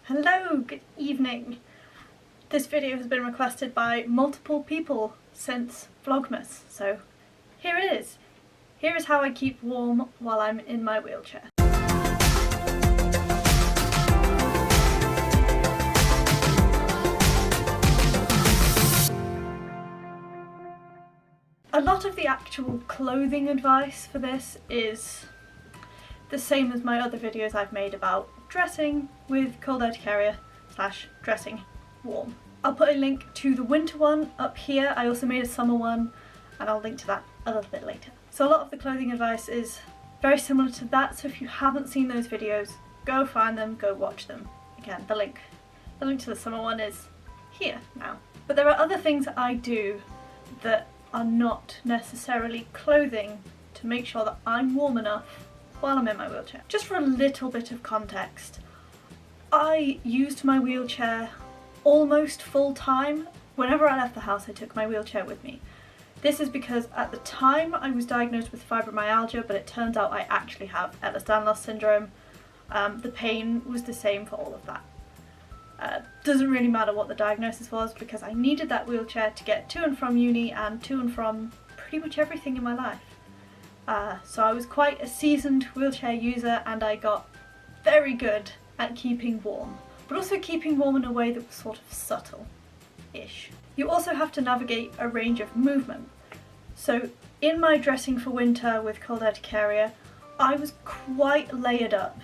Hello, good evening. This video has been requested by multiple people since Vlogmas, so here it is. Here is how I keep warm while I'm in my wheelchair. A lot of the actual clothing advice for this is the same as my other videos I've made about dressing with cold air to carrier / dressing warm. I'll put a link to the winter one up here. I also made a summer one and I'll link to that a little bit later. So a lot of the clothing advice is very similar to that, so if you haven't seen those videos, go find them, go watch them. Again, the link to the summer one is here now. But there are other things that I do that are not necessarily clothing to make sure that I'm warm enough while I'm in my wheelchair. Just for a little bit of context, I used my wheelchair almost full time. Whenever I left the house, I took my wheelchair with me. This is because at the time I was diagnosed with fibromyalgia, but it turns out I actually have ehlers-danlos syndrome. The pain was the same for all of that. Doesn't really matter what the diagnosis was because I needed that wheelchair to get to and from uni and to and from pretty much everything in my life. So I was quite a seasoned wheelchair user and I got very good at keeping warm, but also keeping warm in a way that was sort of subtle-ish. You also have to navigate a range of movement. So in my dressing for winter with cold air to carrier, I was quite layered up.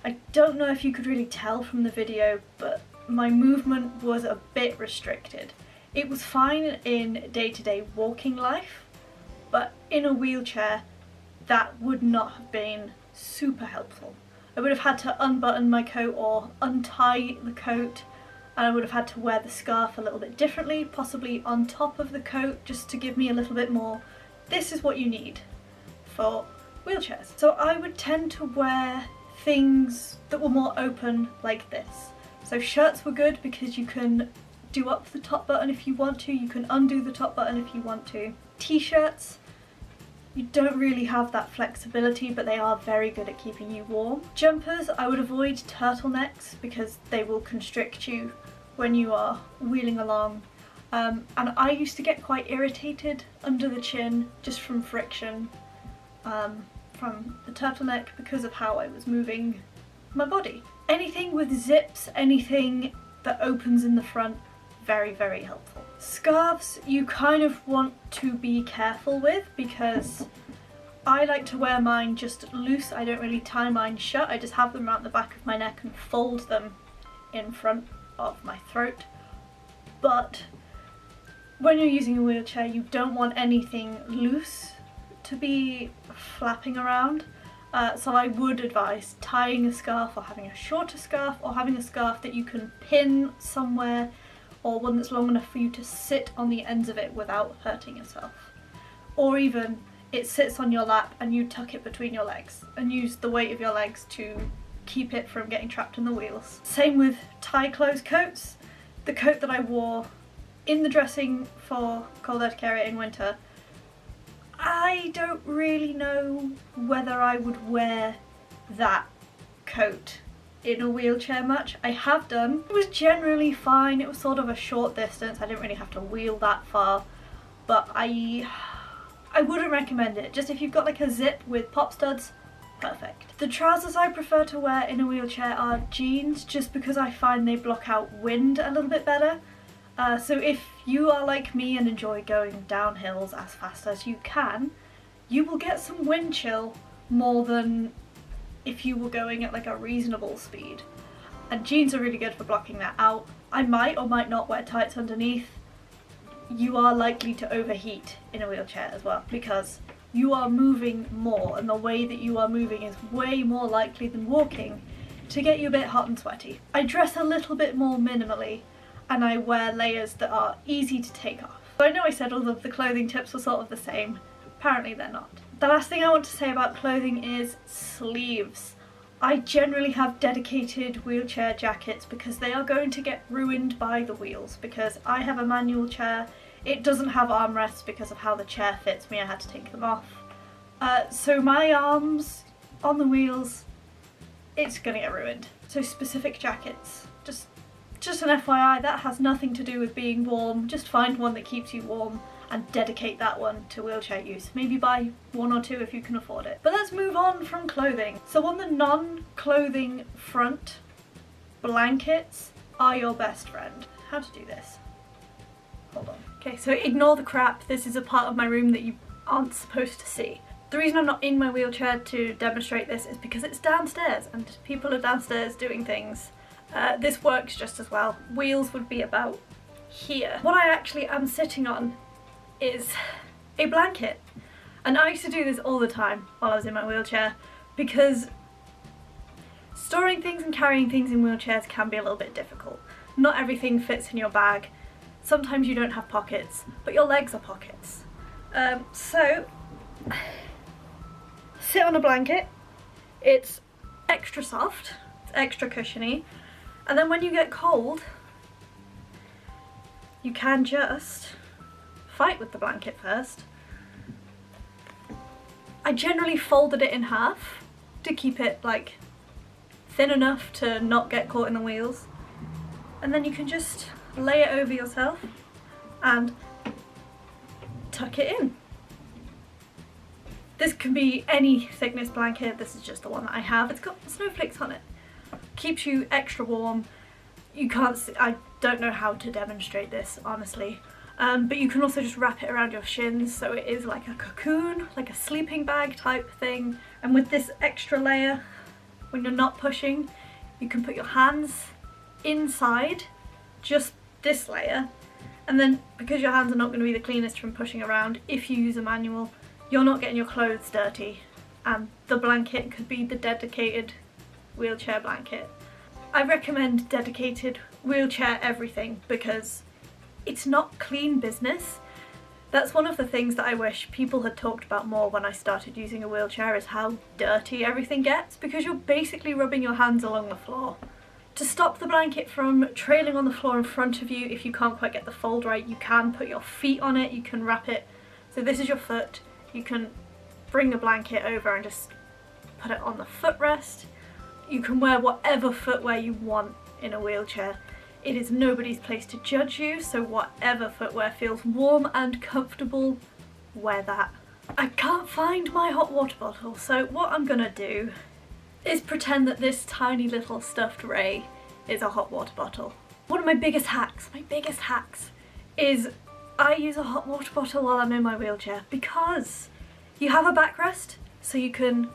I don't know if you could really tell from the video, but my movement was a bit restricted. It was fine in day-to-day walking life, but in a wheelchair that would not have been super helpful. I would have had to unbutton my coat or untie the coat, and I would have had to wear the scarf a little bit differently, possibly on top of the coat just to give me a little bit more. This is what you need for wheelchairs. So I would tend to wear things that were more open like this. So shirts were good because you can do up the top button if you want to, you can undo the top button if you want to. T-shirts, you don't really have that flexibility, but they are very good at keeping you warm. Jumpers, I would avoid turtlenecks because they will constrict you when you are wheeling along. And I used to get quite irritated under the chin just from friction from the turtleneck because of how I was moving my body. Anything with zips, anything that opens in the front, very, very helpful. Scarves you kind of want to be careful with because I like to wear mine just loose. I don't really tie mine shut. I just have them around the back of my neck and fold them in front of my throat. But when you're using a wheelchair, you don't want anything loose to be flapping around. So I would advise tying a scarf or having a shorter scarf or having a scarf that you can pin somewhere, or one that's long enough for you to sit on the ends of it without hurting yourself. Or even it sits on your lap and you tuck it between your legs and use the weight of your legs to keep it from getting trapped in the wheels. Same with tie closed coats. The coat that I wore in the dressing for cold air to carrier in winter, I don't really know whether I would wear that coat in a wheelchair much. I have done. It was generally fine. It was sort of a short distance. I didn't really have to wheel that far, but I wouldn't recommend it. Just if you've got like a zip with pop studs, perfect. The trousers I prefer to wear in a wheelchair are jeans, just because I find they block out wind a little bit better. So if you are like me and enjoy going down hills as fast as you can, you will get some wind chill more than if you were going at like a reasonable speed. And jeans are really good for blocking that out. I might or might not wear tights underneath. You are likely to overheat in a wheelchair as well because you are moving more, and the way that you are moving is way more likely than walking to get you a bit hot and sweaty. I dress a little bit more minimally and I wear layers that are easy to take off. So I know I said all of the clothing tips were sort of the same. Apparently they're not. The last thing I want to say about clothing is sleeves. I generally have dedicated wheelchair jackets because they are going to get ruined by the wheels, because I have a manual chair. It doesn't have armrests because of how the chair fits me. I had to take them off. So my arms on the wheels, it's gonna get ruined. So specific jackets, just an FYI, that has nothing to do with being warm. Just find one that keeps you warm and dedicate that one to wheelchair use. Maybe buy one or two if you can afford it. But let's move on from clothing. So on the non-clothing front, blankets are your best friend. How to do this? Hold on. Okay, so ignore the crap. This is a part of my room that you aren't supposed to see. The reason I'm not in my wheelchair to demonstrate this is because it's downstairs and people are downstairs doing things. This works just as well. Wheels would be about here. What I actually am sitting on is a blanket. And I used to do this all the time while I was in my wheelchair because storing things and carrying things in wheelchairs can be a little bit difficult. Not everything fits in your bag. Sometimes you don't have pockets, but your legs are pockets. So sit on a blanket. It's extra soft, it's extra cushiony, and then when you get cold, you can just fight with the blanket first. I generally folded it in half to keep it like thin enough to not get caught in the wheels, and then you can just lay it over yourself and tuck it in. This can be any thickness blanket. This is just the one that I have. It's got snowflakes on it. Keeps you extra warm. You can't see, I don't know how to demonstrate this honestly, but you can also just wrap it around your shins so it is like a cocoon, like a sleeping bag type thing. And with this extra layer, when you're not pushing, you can put your hands inside just this layer, and then because your hands are not going to be the cleanest from pushing around, if you use a manual, you're not getting your clothes dirty, and the blanket could be the dedicated wheelchair blanket. I recommend dedicated wheelchair everything because it's not clean business. That's one of the things that I wish people had talked about more when I started using a wheelchair, is how dirty everything gets, because you're basically rubbing your hands along the floor. To stop the blanket from trailing on the floor in front of you, if you can't quite get the fold right, you can put your feet on it, you can wrap it. So this is your foot. You can bring the blanket over and just put it on the footrest. You can wear whatever footwear you want in a wheelchair. It is nobody's place to judge you, so whatever footwear feels warm and comfortable, wear that. I can't find my hot water bottle, so what I'm gonna do is pretend that this tiny little stuffed Ray is a hot water bottle. One of my biggest hacks is I use a hot water bottle while I'm in my wheelchair because you have a backrest, so you can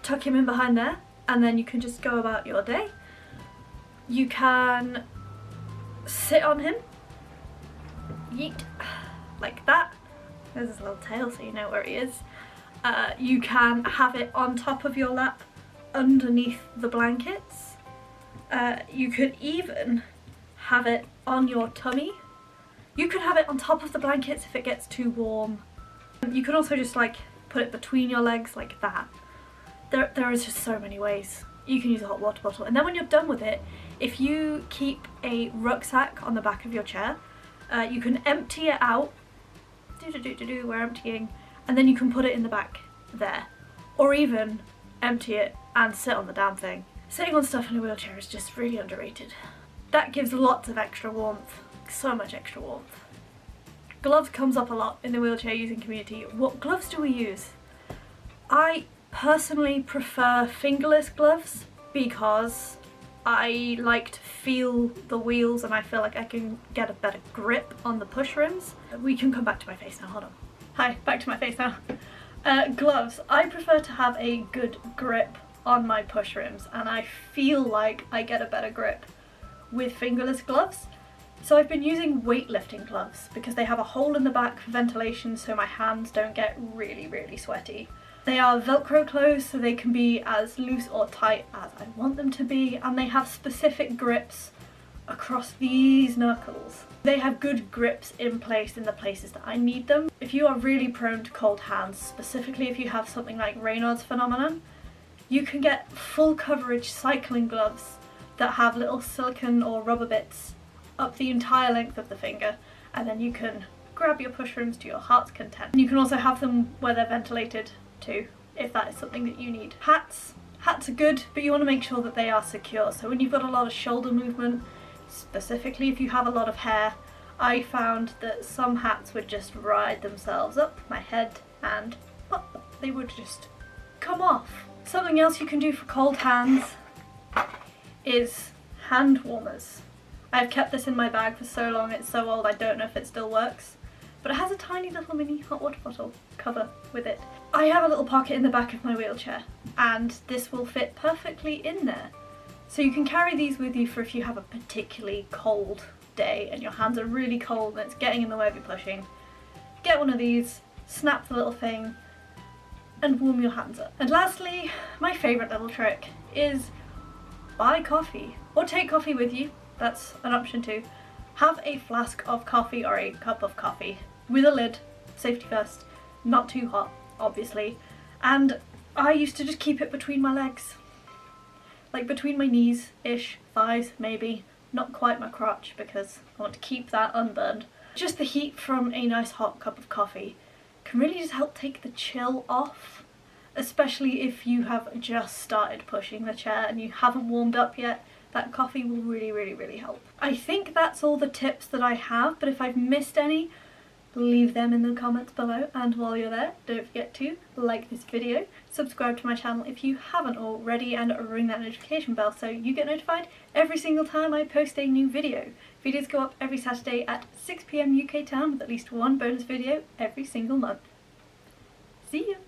tuck him in behind there and then you can just go about your day. You can sit on him, yeet, like that. There's his little tail so you know where he is. You can have it on top of your lap underneath the blankets. You could even have it on your tummy. You could have it on top of the blankets if it gets too warm. You can also just like put it between your legs like that. There is just so many ways you can use a hot water bottle. And then when you're done with it, if you keep a rucksack on the back of your chair, you can empty it out. We're emptying. And then you can put it in the back there. Or even empty it and sit on the damn thing. Sitting on stuff in a wheelchair is just really underrated. That gives lots of extra warmth. So much extra warmth. Gloves comes up a lot in the wheelchair using community. What gloves do we use? I personally prefer fingerless gloves because I like to feel the wheels and I feel like I can get a better grip on the push rims. We can come back to my face now, hold on. Hi, back to my face now. Gloves. I prefer to have a good grip on my push rims and I feel like I get a better grip with fingerless gloves. So I've been using weightlifting gloves because they have a hole in the back for ventilation so my hands don't get really sweaty. They are Velcro closed so they can be as loose or tight as I want them to be, and they have specific grips across these knuckles. They have good grips in place in the places that I need them. If you are really prone to cold hands, specifically if you have something like Raynaud's phenomenon, you can get full coverage cycling gloves that have little silicone or rubber bits up the entire length of the finger, and then you can grab your push rims to your heart's content. You can also have them where they're ventilated too, if that is something that you need. Hats Hats are good, but you want to make sure that they are secure. So when you've got a lot of shoulder movement, specifically if you have a lot of hair, I found that some hats would just ride themselves up my head and they would just come off. Something else you can do for cold hands is hand warmers. I've kept this in my bag for so long, it's so old I don't know if it still works, but it has a tiny little mini hot water bottle cover with it. I have a little pocket in the back of my wheelchair and this will fit perfectly in there. So you can carry these with you for if you have a particularly cold day and your hands are really cold and it's getting in the way of you pushing. Get one of these, snap the little thing and warm your hands up. And lastly, my favourite little trick is buy coffee or take coffee with you. That's an option too. Have a flask of coffee or a cup of coffee with a lid, safety first, not too hot obviously, and I used to just keep it between my legs, like between my knees-ish, thighs maybe, not quite my crotch because I want to keep that unburned. Just the heat from a nice hot cup of coffee can really just help take the chill off, especially if you have just started pushing the chair and you haven't warmed up yet. That coffee will really help. I think that's all the tips that I have, but if I've missed any, leave them in the comments below, and while you're there, don't forget to like this video, subscribe to my channel if you haven't already, and ring that notification bell so you get notified every single time I post a new video. Videos go up every Saturday at 6 PM UK time with at least one bonus video every single month. See you!